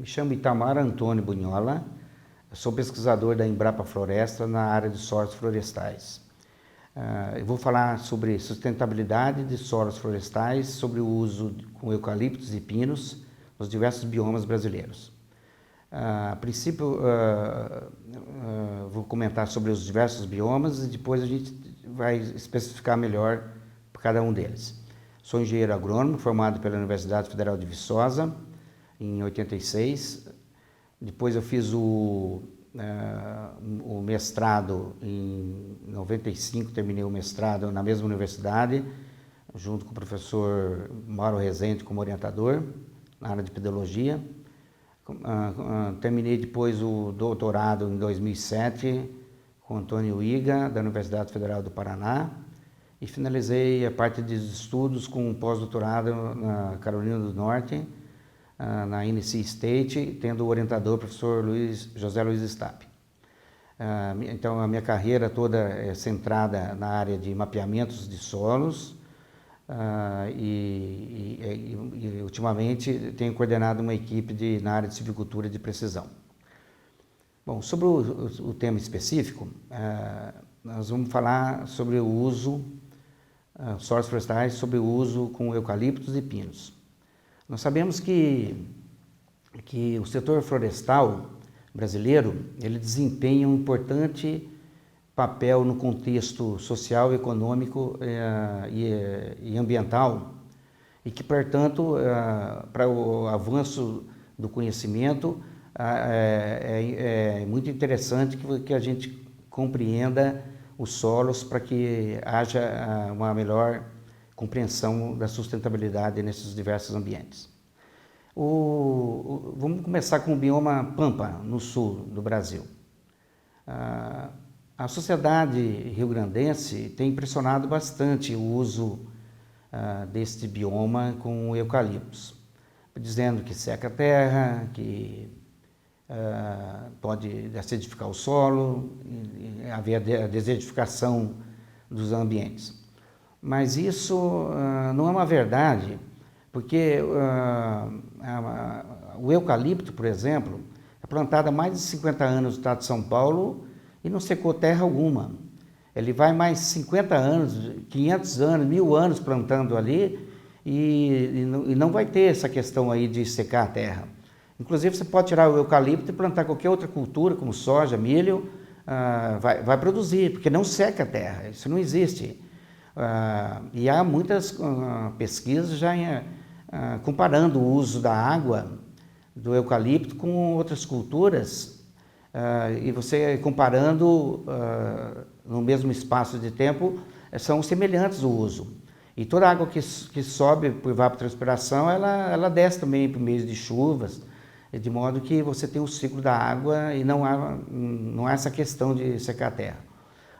chamo Itamar Antônio Bunhola, eu sou pesquisador da Embrapa Floresta na área de solos florestais. Eu vou falar sobre sustentabilidade de solos florestais, sobre o uso com eucaliptos e pinos nos diversos biomas brasileiros. A princípio, vou comentar sobre os diversos biomas e depois a gente vai especificar melhor por cada um deles. Sou engenheiro agrônomo, formado pela Universidade Federal de Viçosa, em 86. Depois eu fiz o mestrado em 95, terminei o mestrado na mesma universidade, junto com o professor Mauro Rezende como orientador, na área de pedologia. Terminei depois o doutorado em 2007 com Antônio Iga, da Universidade Federal do Paraná, e finalizei a parte de estudos com um pós-doutorado na Carolina do Norte, na NC State, tendo o orientador o professor José Luiz Stapp. Então, a minha carreira toda é centrada na área de mapeamentos de solos e ultimamente tenho coordenado uma equipe na área de silvicultura de precisão. Bom, sobre o tema específico, nós vamos falar sobre o uso, solos florestais, sobre o uso com eucaliptos e pinos. Nós sabemos que o setor florestal brasileiro, ele desempenha um importante papel no contexto social, econômico e ambiental, e que, portanto, para o avanço do conhecimento, é muito interessante que a gente compreenda os solos para que haja uma melhor compreensão da sustentabilidade nesses diversos ambientes. Vamos começar com o bioma Pampa, no sul do Brasil. A sociedade rio-grandense tem impressionado bastante o uso deste bioma com eucaliptos, dizendo que seca a terra, que pode acidificar o solo, e haver a desertificação dos ambientes. Mas isso não é uma verdade, porque o eucalipto, por exemplo, é plantado há mais de 50 anos no estado de São Paulo e não secou terra alguma. Ele vai mais 50 anos, 500 anos, 1000 anos plantando ali e não vai ter essa questão aí de secar a terra. Inclusive, você pode tirar o eucalipto e plantar qualquer outra cultura, como soja, milho, vai produzir, porque não seca a terra, isso não existe. E há muitas pesquisas já comparando o uso da água do eucalipto com outras culturas, e você comparando no mesmo espaço de tempo, são semelhantes o uso. E toda a água que sobe por evapotranspiração, ela desce também por meio de chuvas, de modo que você tem o ciclo da água e não há essa questão de secar a terra.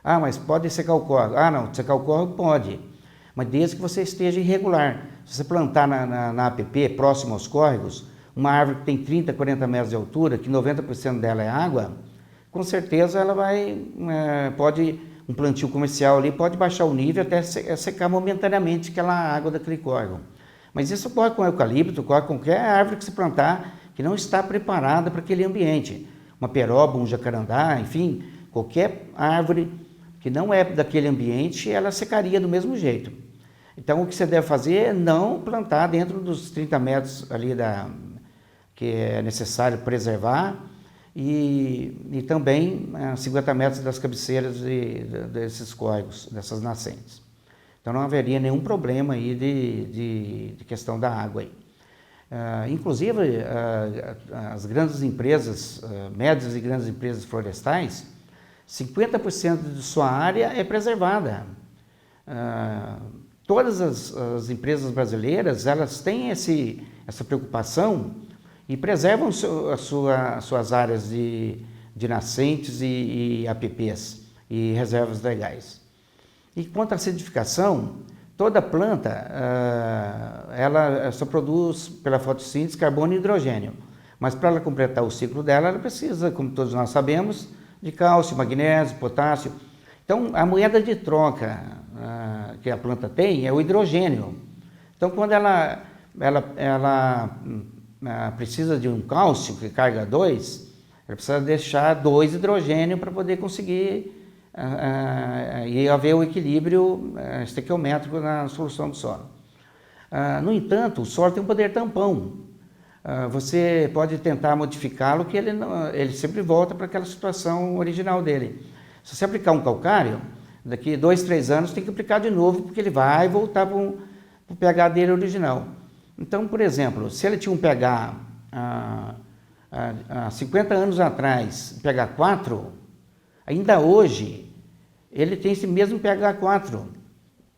Mas pode secar o córrego. Não, secar o córrego pode, mas desde que você esteja irregular. Se você plantar na APP, próximo aos córregos, uma árvore que tem 30, 40 metros de altura, que 90% dela é água, com certeza ela um plantio comercial ali pode baixar o nível até secar momentaneamente aquela água daquele córrego. Mas isso ocorre com eucalipto, ocorre com qualquer árvore que se plantar que não está preparada para aquele ambiente. Uma peroba, um jacarandá, enfim, qualquer árvore que não é daquele ambiente, ela secaria do mesmo jeito. Então, o que você deve fazer é não plantar dentro dos 30 metros ali que é necessário preservar e também 50 metros das cabeceiras desses córregos, dessas nascentes. Então, não haveria nenhum problema aí de questão da água aí. Inclusive, as grandes empresas, médias e grandes empresas florestais, 50% de sua área é preservada. Todas as empresas brasileiras, elas têm essa preocupação e preservam as suas áreas de nascentes e APPs e reservas legais. E quanto à acidificação, toda planta, ela só produz pela fotossíntese carbono e hidrogênio, mas para ela completar o ciclo dela, ela precisa, como todos nós sabemos, de cálcio, magnésio, potássio. Então, a moeda de troca que a planta tem é o hidrogênio. Então, quando ela precisa de um cálcio que carga 2, ele precisa deixar 2 hidrogênio para poder conseguir e haver o equilíbrio estequiométrico na solução do solo. No entanto, o solo tem um poder tampão. Você pode tentar modificá-lo que ele sempre volta para aquela situação original dele. Se você aplicar um calcário, daqui 2, 3 anos tem que aplicar de novo, porque ele vai voltar para o pH dele original. Então, por exemplo, se ele tinha um pH há 50 anos atrás, pH 4, ainda hoje ele tem esse mesmo pH 4,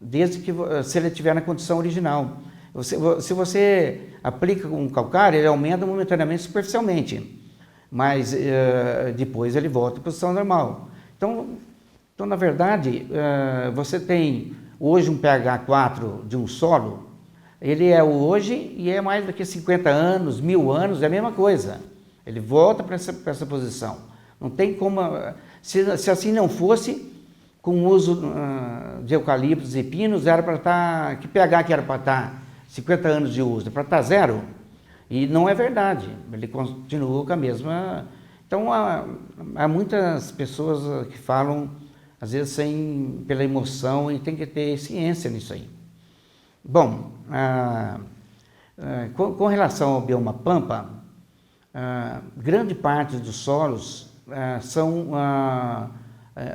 desde que se ele estiver na condição original. Se você aplica um calcário, ele aumenta momentaneamente superficialmente, mas depois ele volta à posição normal. Então na verdade, você tem hoje um pH 4 de um solo, ele é hoje e é mais daqui a 50 anos, 1000 anos, é a mesma coisa. Ele volta para essa posição. Não tem como... Se assim não fosse, com o uso de eucaliptos e pinos, era para estar... Que pH que era para estar 50 anos de uso? Para estar 0? E não é verdade. Ele continua com a mesma... Então, há muitas pessoas que falam, às vezes, pela emoção, e tem que ter ciência nisso aí. Bom, com relação ao bioma pampa, grande parte dos solos são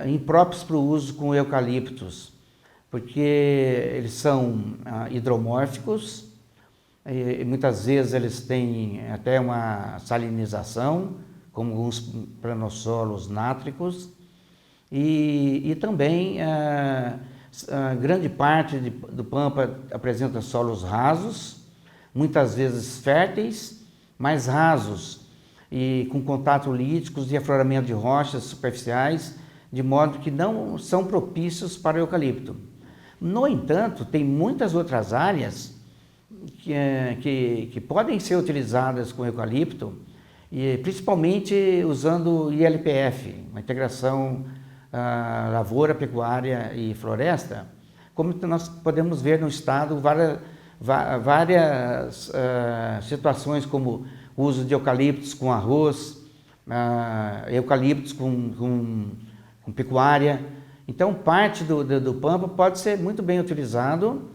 impróprios para o uso com eucaliptos, porque eles são hidromórficos, e muitas vezes eles têm até uma salinização, como alguns planossolos nátricos, e também grande parte do pampa apresenta solos rasos, muitas vezes férteis, mais rasos e com contato líticos e afloramento de rochas superficiais, de modo que não são propícios para o eucalipto. No entanto, tem muitas outras áreas que podem ser utilizadas com eucalipto, e principalmente usando ILPF, uma integração lavoura, pecuária e floresta, como nós podemos ver no estado várias situações como o uso de eucaliptos com arroz, eucaliptos com pecuária. Então, parte do pampa pode ser muito bem utilizado,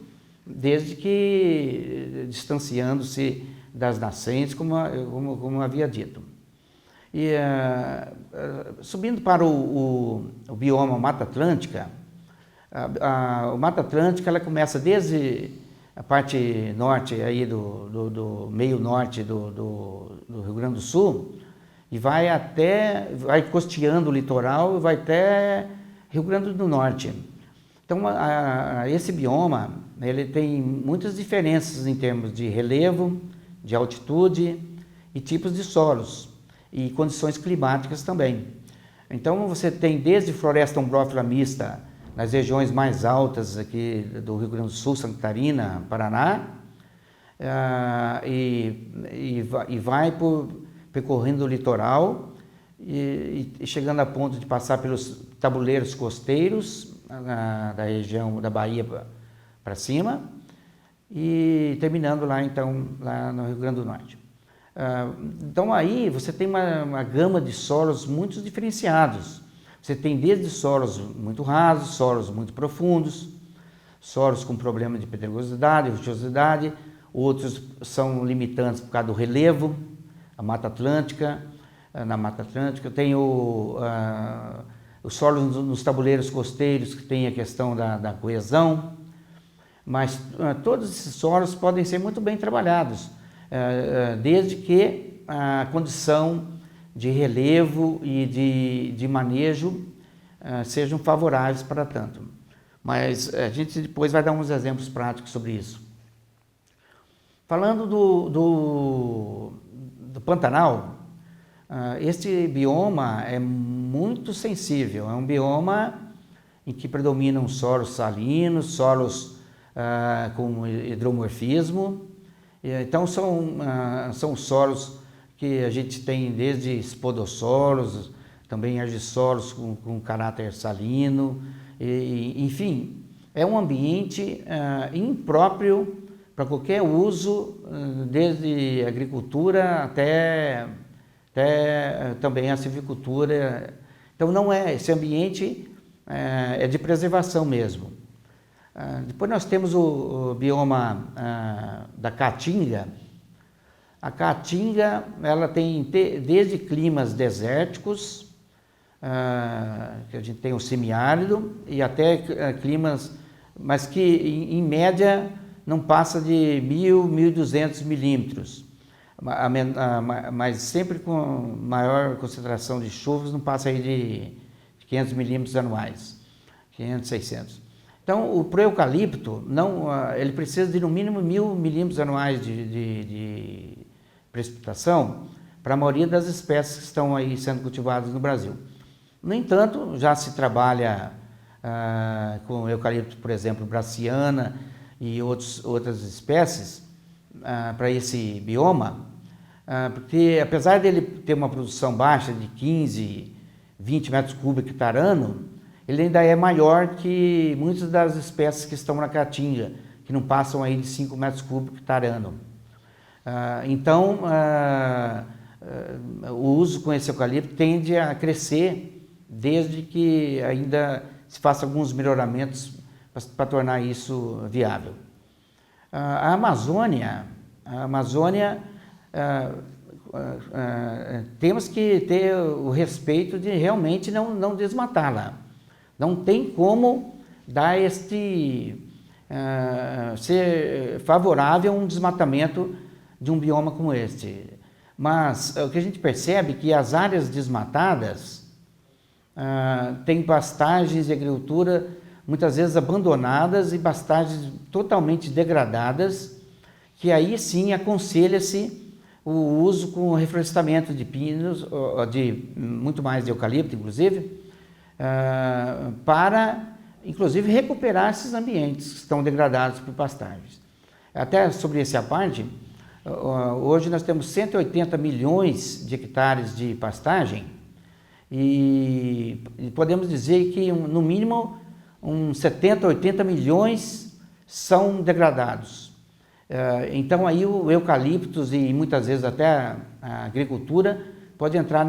desde que distanciando-se das nascentes, como havia dito. E subindo para o bioma Mata Atlântica, a Mata Atlântica ela começa desde a parte norte, aí do meio norte do Rio Grande do Sul, e vai costeando o litoral e vai até Rio Grande do Norte. Então, esse bioma ele tem muitas diferenças em termos de relevo, de altitude e tipos de solos e condições climáticas também. Então, você tem desde floresta ombrófila mista nas regiões mais altas aqui do Rio Grande do Sul, Santa Catarina, Paraná, e vai percorrendo o litoral e chegando a ponto de passar pelos tabuleiros costeiros da região da Bahia para cima e terminando lá, então, lá no Rio Grande do Norte. Então aí você tem uma gama de solos muito diferenciados. Você tem desde solos muito rasos, solos muito profundos, solos com problema de pedregosidade, rochosidade, outros são limitantes por causa do relevo, a Mata Atlântica. Na Mata Atlântica tem os solos nos tabuleiros costeiros, que tem a questão da coesão, mas todos esses solos podem ser muito bem trabalhados, desde que a condição de relevo e de manejo sejam favoráveis para tanto. Mas a gente depois vai dar uns exemplos práticos sobre isso. Falando do Pantanal, este bioma é muito sensível, é um bioma em que predominam solos salinos, solos com hidromorfismo. Então são solos que a gente tem desde spodossolos, também argissolos com caráter salino, enfim, é um ambiente impróprio para qualquer uso, desde agricultura até também a silvicultura. Então não é, esse ambiente é de preservação mesmo. Depois nós temos o bioma da Caatinga. A Caatinga, ela tem desde climas desérticos, que a gente tem o semiárido, e até climas, mas que em média não passa de 1.000, 1.200 milímetros, mas sempre com maior concentração de chuvas, não passa aí de 500 milímetros anuais, 500, 600. Então, pro eucalipto, ele precisa de no mínimo 1.000 milímetros anuais de precipitação para a maioria das espécies que estão aí sendo cultivadas no Brasil. No entanto, já se trabalha com eucalipto, por exemplo, brassiana e outras espécies para esse bioma, porque apesar dele ter uma produção baixa de 15, 20 metros cúbicos por ano, ele ainda é maior que muitas das espécies que estão na Caatinga, que não passam aí de 5 metros cúbicos por ano. Então, o uso com esse eucalipto tende a crescer desde que ainda se faça alguns melhoramentos para tornar isso viável. A Amazônia, temos que ter o respeito de realmente não desmatá-la. Não tem como dar ser favorável a um desmatamento de um bioma como este. Mas o que a gente percebe é que as áreas desmatadas têm pastagens de agricultura muitas vezes abandonadas e pastagens totalmente degradadas, que aí sim aconselha-se o uso com reflorestamento de pinos, muito mais de eucalipto, inclusive, para, inclusive, recuperar esses ambientes que estão degradados por pastagens. Até sobre essa parte, hoje nós temos 180 milhões de hectares de pastagem e podemos dizer que, no mínimo, uns 70, 80 milhões são degradados. Então, aí o eucaliptus e muitas vezes até a agricultura pode entrar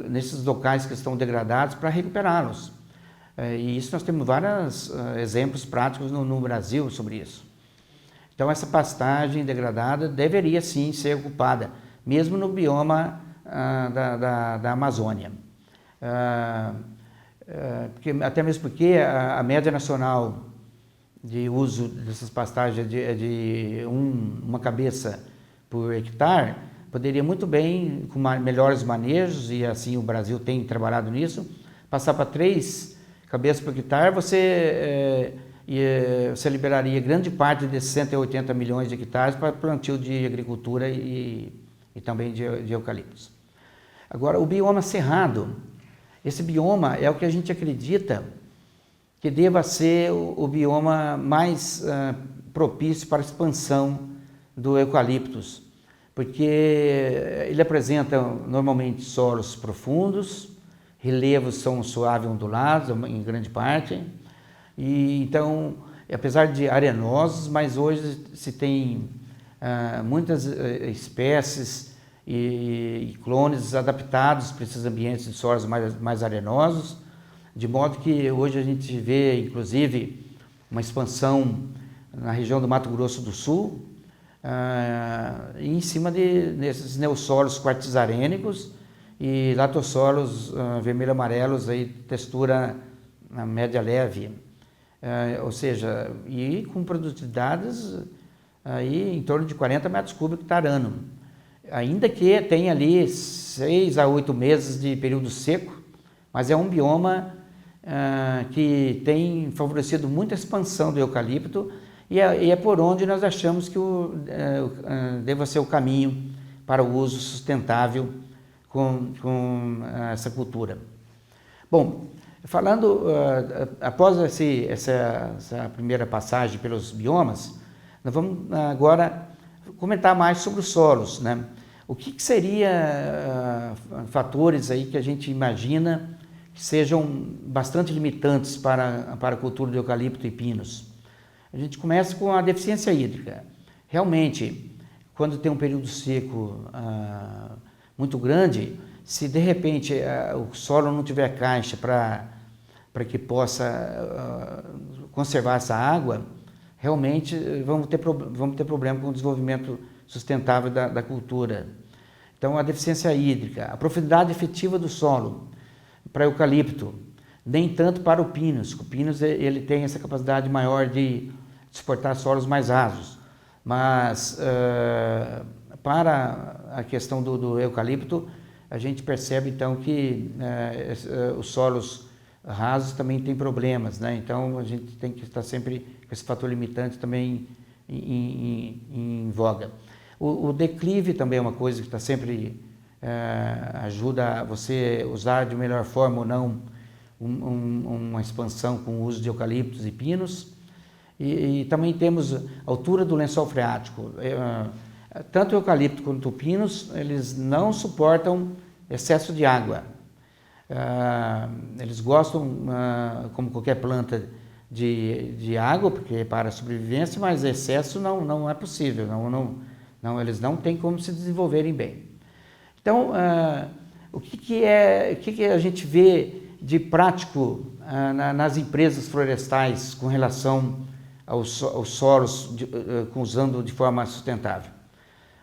nesses locais que estão degradados para recuperá-los. E isso nós temos vários exemplos práticos no Brasil sobre isso. Então, essa pastagem degradada deveria sim ser ocupada, mesmo no bioma da Amazônia. Até mesmo porque a média nacional de uso dessas pastagens é de uma cabeça por hectare, poderia muito bem, com melhores manejos, e assim o Brasil tem trabalhado nisso, passar para 3 cabeças por hectare, você liberaria grande parte desses 180 milhões de hectares para plantio de agricultura e também de eucaliptos. Agora, o bioma cerrado, esse bioma é o que a gente acredita que deva ser o bioma mais propício para a expansão do eucaliptus, porque ele apresenta normalmente solos profundos, relevos são suaves e ondulados em grande parte, e então, apesar de arenosos, mas hoje se tem muitas espécies e clones adaptados para esses ambientes de solos mais arenosos, de modo que hoje a gente vê, inclusive, uma expansão na região do Mato Grosso do Sul, em cima desses neossolos quartzarênicos e latossolos vermelho-amarelos, aí, textura média leve, ou seja, e com produtividades aí em torno de 40 metros cúbicos por ano. Ainda que tenha ali 6 a 8 meses de período seco, mas é um bioma que tem favorecido muito a expansão do eucalipto e é por onde nós achamos que deva ser o caminho para o uso sustentável com essa cultura. Bom, falando, após essa primeira passagem pelos biomas, nós vamos agora comentar mais sobre os solos, né? O que seria fatores aí que a gente imagina que sejam bastante limitantes para a cultura de eucalipto e pinos? A gente começa com a deficiência hídrica. Realmente, quando tem um período seco muito grande, se de repente o solo não tiver caixa para que possa conservar essa água, realmente vamos ter problema com o desenvolvimento sustentável da cultura. Então, a deficiência hídrica, a profundidade efetiva do solo para eucalipto, nem tanto para o pinus. O pinus ele tem essa capacidade maior de suportar solos mais rasos, mas para a questão do eucalipto, a gente percebe então que os solos rasos também têm problemas, né? Então a gente tem que estar sempre com esse fator limitante também em voga. O declive também é uma coisa que está sempre ajuda a você usar de melhor forma ou não uma expansão com o uso de eucaliptos e pinos. E também temos a altura do lençol freático. Tanto o eucalipto quanto o pinus, eles não suportam excesso de água. Eles gostam, como qualquer planta, de água, porque é para a sobrevivência, mas excesso não é possível, eles não têm como se desenvolverem bem. Então, o que a gente vê de prático nas empresas florestais com relação aos solos usando de forma sustentável?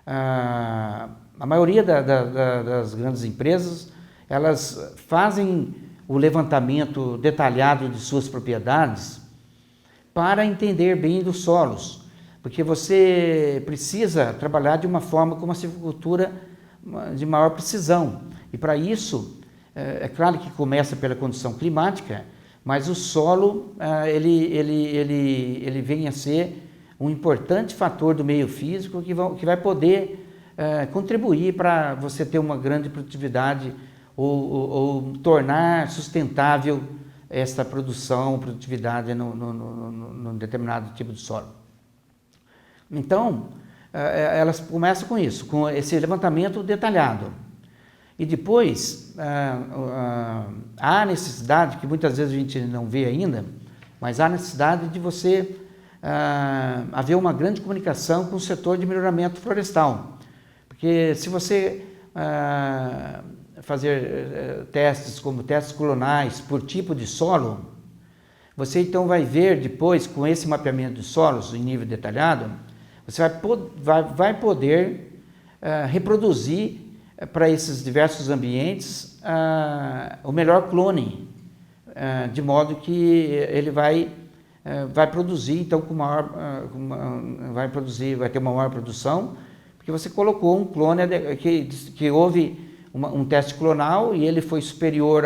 A maioria das grandes empresas, elas fazem o levantamento detalhado de suas propriedades para entender bem dos solos, porque você precisa trabalhar de uma forma com uma silvicultura de maior precisão. E para isso, é claro que começa pela condição climática, mas o solo ele vem a ser um importante fator do meio físico que vai poder contribuir para você ter uma grande produtividade ou tornar sustentável essa produtividade num determinado tipo de solo. Então, elas começam com isso, com esse levantamento detalhado. E depois, há necessidade, que muitas vezes a gente não vê ainda, mas há necessidade de você haver uma grande comunicação com o setor de melhoramento florestal. Porque se você fazer testes como testes clonais por tipo de solo, você então vai ver depois, com esse mapeamento de solos em nível detalhado, você vai poder reproduzir para esses diversos ambientes o melhor clone, de modo que ele vai produzir então vai ter uma maior produção, porque você colocou um clone que houve um teste clonal e ele foi superior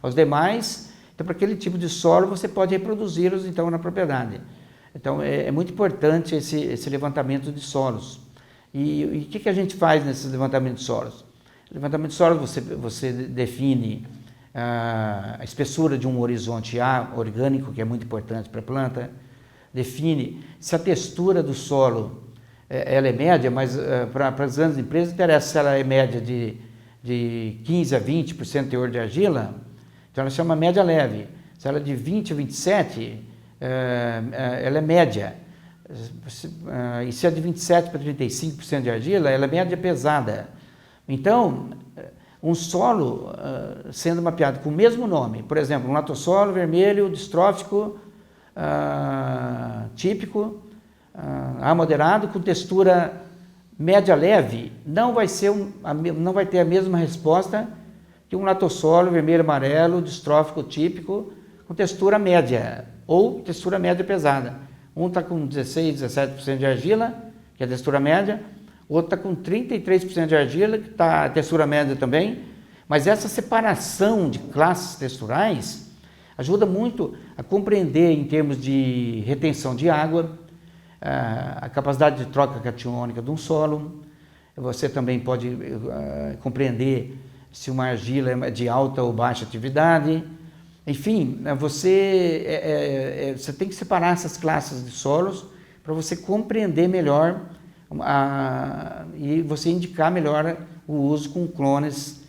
aos demais. Então, para aquele tipo de solo, você pode reproduzi-los então na propriedade. Então, é muito importante esse levantamento de solos. E o que a gente faz nesse levantamento de solos? Levantamento de solos, você define a espessura de um horizonte A orgânico, que é muito importante para a planta, define se a textura do solo ela é média, mas para as grandes empresas interessa se ela é média de 15% a 20% de teor de argila, então ela chama média leve. Se ela é de 20% a 27%, ela é média. E se é de 27% para 35% de argila, ela é média pesada. Então, um solo sendo mapeado com o mesmo nome, por exemplo, um latossolo vermelho, distrófico, típico, A moderado, com textura média leve, não vai ter a mesma resposta que um latossolo vermelho amarelo, distrófico típico, com textura média, ou textura média pesada. Um está com 16, 17% de argila, que é a textura média, outro está com 33% de argila, que está a textura média também, mas essa separação de classes texturais ajuda muito a compreender em termos de retenção de água, a capacidade de troca catiônica de um solo. Você também pode compreender se uma argila é de alta ou baixa atividade. Enfim, você tem que separar essas classes de solos para você compreender melhor e você indicar melhor o uso com clones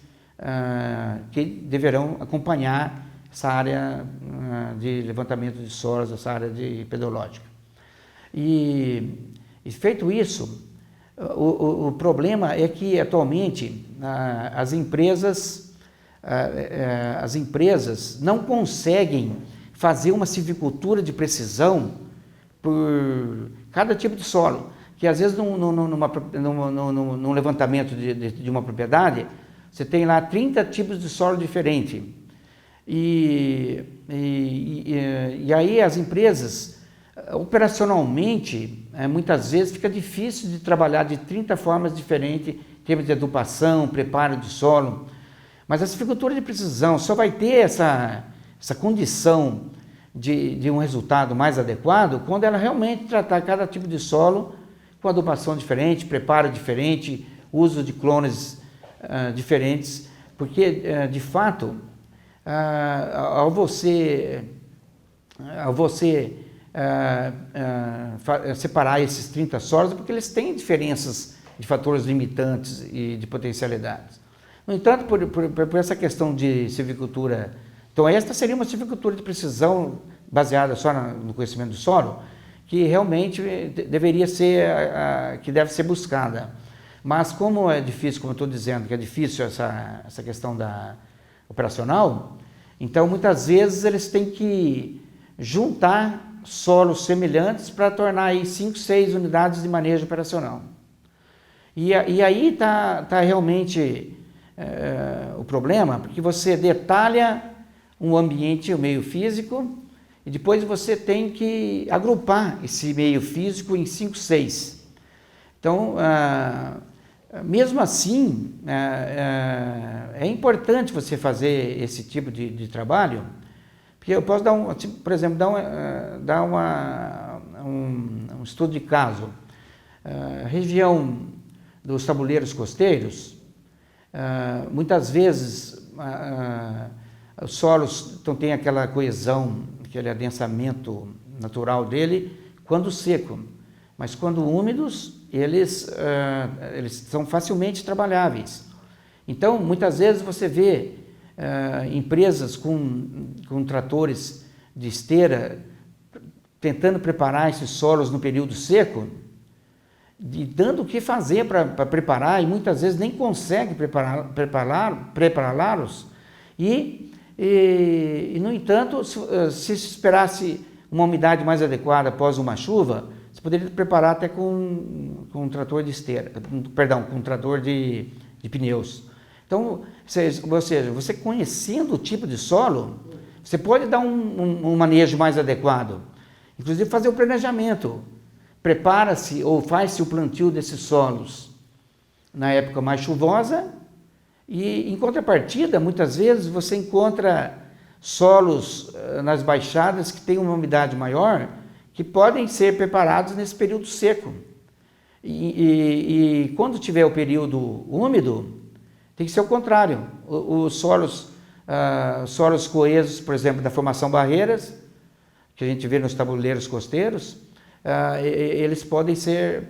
que deverão acompanhar essa área de levantamento de solos, essa área pedológica. E feito isso, o problema é que atualmente as empresas não conseguem fazer uma silvicultura de precisão por cada tipo de solo, que às vezes num levantamento de uma propriedade, você tem lá 30 tipos de solo diferente. E aí as empresas, operacionalmente, muitas vezes fica difícil de trabalhar de 30 formas diferentes, em termos de adubação, preparo de solo. Mas a silvicultura de precisão só vai ter essa condição de um resultado mais adequado quando ela realmente tratar cada tipo de solo com adubação diferente, preparo diferente, uso de clones diferentes, porque, de fato, ao você separar esses 30 solos, é porque eles têm diferenças de fatores limitantes e de potencialidades. No entanto, por essa questão de silvicultura, então esta seria uma silvicultura de precisão baseada só no conhecimento do solo, que realmente deveria ser que deve ser buscada. Mas como é difícil, como eu estou dizendo, que é difícil essa questão operacional, então muitas vezes eles têm que juntar solos semelhantes para tornar aí 5, 6 unidades de manejo operacional. E aí está realmente o problema, porque você detalha um ambiente, o meio físico, e depois você tem que agrupar esse meio físico em 5, 6. Então, mesmo assim, é importante você fazer esse tipo de trabalho, porque eu posso dar por exemplo, dar um estudo de caso. A região dos tabuleiros costeiros, muitas vezes os solos tem aquela coesão, aquele adensamento natural dele quando seco, mas quando úmidos eles são facilmente trabalháveis. Então muitas vezes você vê empresas com tratores de esteira tentando preparar esses solos no período seco, dando o que fazer para preparar, e muitas vezes nem consegue prepará-los, e no entanto, se esperasse uma umidade mais adequada após uma chuva, você poderia preparar até com um trator de esteira, perdão, com um trator de pneus. Então, ou seja, você conhecendo o tipo de solo, você pode dar um manejo mais adequado, inclusive fazer o planejamento. Prepara-se ou faz-se o plantio desses solos na época mais chuvosa, e em contrapartida, muitas vezes você encontra solos nas baixadas que têm uma umidade maior, que podem ser preparados nesse período seco. E quando tiver o período úmido, tem que ser o contrário. Os solos coesos, por exemplo, da formação Barreiras, que a gente vê nos tabuleiros costeiros, eles podem ser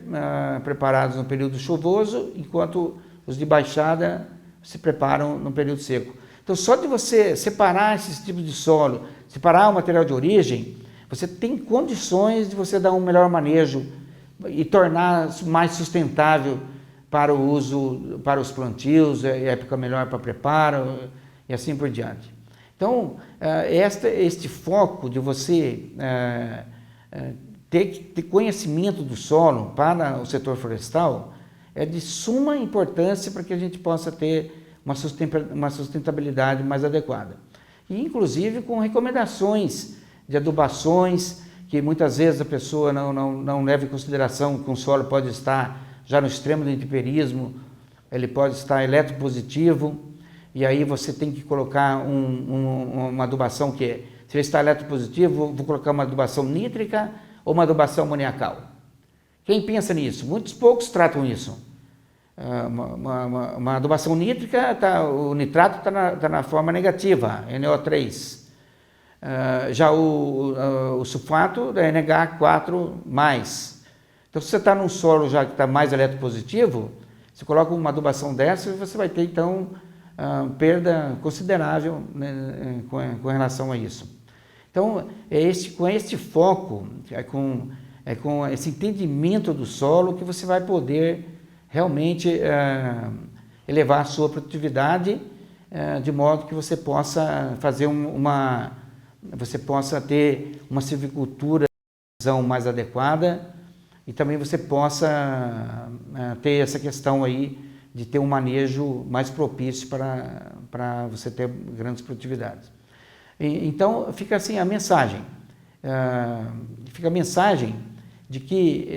preparados no período chuvoso, enquanto os de baixada se preparam no período seco. Então, só de você separar esses tipos de solo, separar o material de origem, você tem condições de você dar um melhor manejo e tornar mais sustentável para o uso, para os plantios, época melhor para preparo e assim por diante. Então, este foco de você ter conhecimento do solo para o setor florestal é de suma importância para que a gente possa ter uma sustentabilidade mais adequada. E, inclusive, com recomendações de adubações, que muitas vezes a pessoa não leva em consideração que um solo pode estar já no extremo do intemperismo, ele pode estar eletropositivo, e aí você tem que colocar uma adubação que, se ele está eletropositivo, vou colocar uma adubação nítrica ou uma adubação amoniacal. Quem pensa nisso? Muitos poucos tratam isso. Uma adubação nítrica, o nitrato está na forma negativa, NO3. Já o sulfato é NH4+. Então, se você está num solo já que está mais eletropositivo, você coloca uma adubação dessa e você vai ter, então, perda considerável, né, com relação a isso. Então, com este foco, com com esse entendimento do solo que você vai poder realmente elevar a sua produtividade de modo que você possa fazer você possa ter uma silvicultura mais adequada e também você possa ter essa questão aí de ter um manejo mais propício para você ter grandes produtividades. Então fica assim a mensagem, de que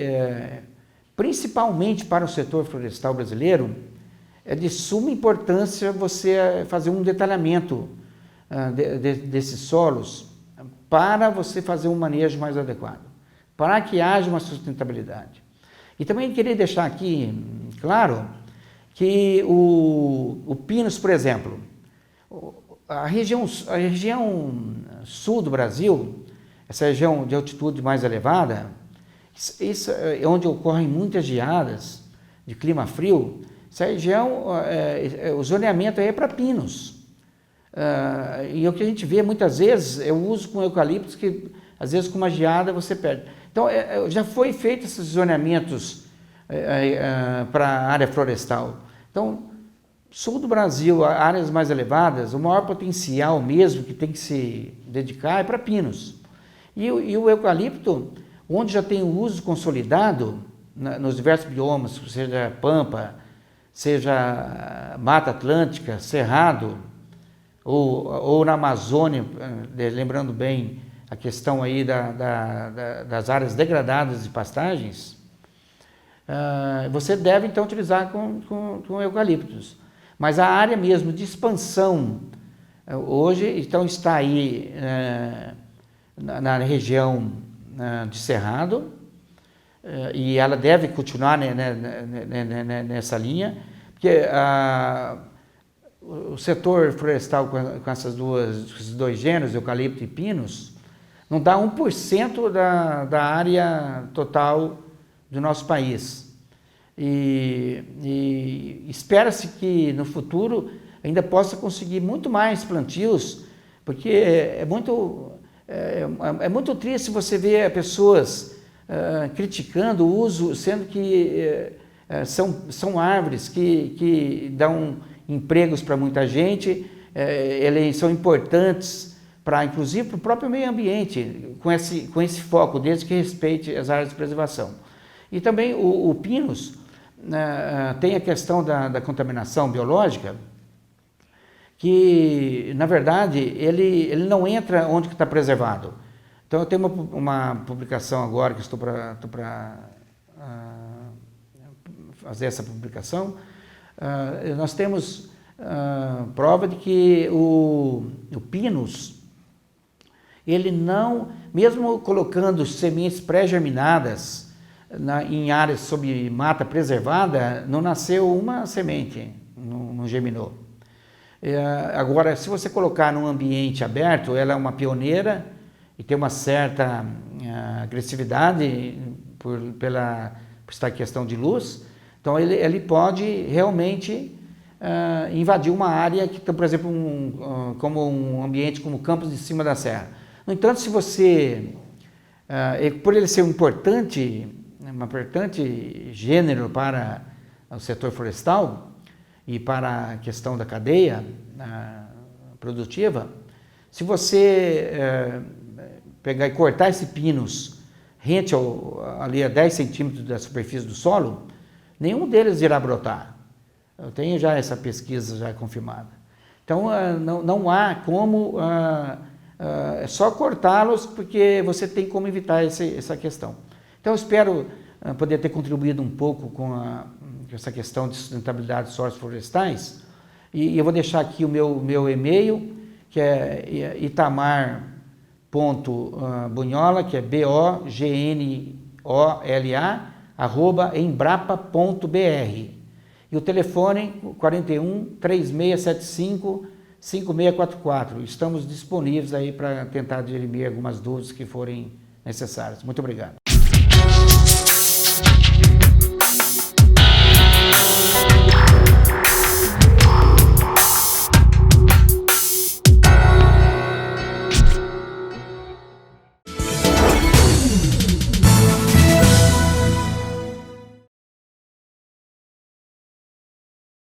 principalmente para o setor florestal brasileiro é de suma importância você fazer um detalhamento desses solos para você fazer um manejo mais adequado, para que haja uma sustentabilidade. E também queria deixar aqui claro que o Pinos, por exemplo, a região sul do Brasil, essa região de altitude mais elevada, isso é onde ocorrem muitas geadas de clima frio. Essa região, o zoneamento aí é para pinos. E o que a gente vê muitas vezes é o uso com eucaliptos, que às vezes com uma geada você perde. Então já foi feito esses zoneamentos para a área florestal. Então, sul do Brasil, áreas mais elevadas, o maior potencial mesmo que tem que se dedicar é para pinos. E o eucalipto, onde já tem o uso consolidado nos diversos biomas, seja pampa, seja Mata Atlântica, Cerrado, ou na Amazônia, lembrando bem a questão aí das áreas degradadas de pastagens, você deve então utilizar com eucaliptos. Mas a área mesmo de expansão, hoje então está aí na região de Cerrado, e ela deve continuar nessa linha, porque o setor florestal com esses dois gêneros, eucalipto e pinos, não dá 1% da área total do nosso país. E espera-se que no futuro ainda possa conseguir muito mais plantios, porque é muito triste você ver pessoas criticando o uso, sendo que são árvores que dão empregos para muita gente, eles são importantes inclusive para o próprio meio ambiente, com esse foco, desde que respeite as áreas de preservação. E também o Pinos tem a questão da contaminação biológica, que na verdade ele não entra onde está preservado. Então eu tenho uma publicação agora que estou para fazer essa publicação. Nós temos prova de que o Pinus, ele não, mesmo colocando sementes pré-germinadas em áreas sob mata preservada, não nasceu uma semente, não germinou. Agora, se você colocar num ambiente aberto, ela é uma pioneira e tem uma certa agressividade por estar em questão de luz. Então, ele pode realmente invadir uma área que, por exemplo, como um ambiente como Campos de Cima da Serra. No entanto, se você, por ele ser um importante gênero para o setor florestal e para a questão da cadeia produtiva, se você pegar e cortar esse pinus rente ali a 10 centímetros da superfície do solo, nenhum deles irá brotar. Eu tenho já essa pesquisa já confirmada. Então, não há como, é só cortá-los, porque você tem como evitar essa questão. Então, eu espero poder ter contribuído um pouco com essa questão de sustentabilidade de solos florestais, e eu vou deixar aqui o meu e-mail, que é itamar.bunhola, que é bognola@embrapa.br. E o telefone 41 3675 5644. Estamos disponíveis aí para tentar dirimir algumas dúvidas que forem necessárias. Muito obrigado.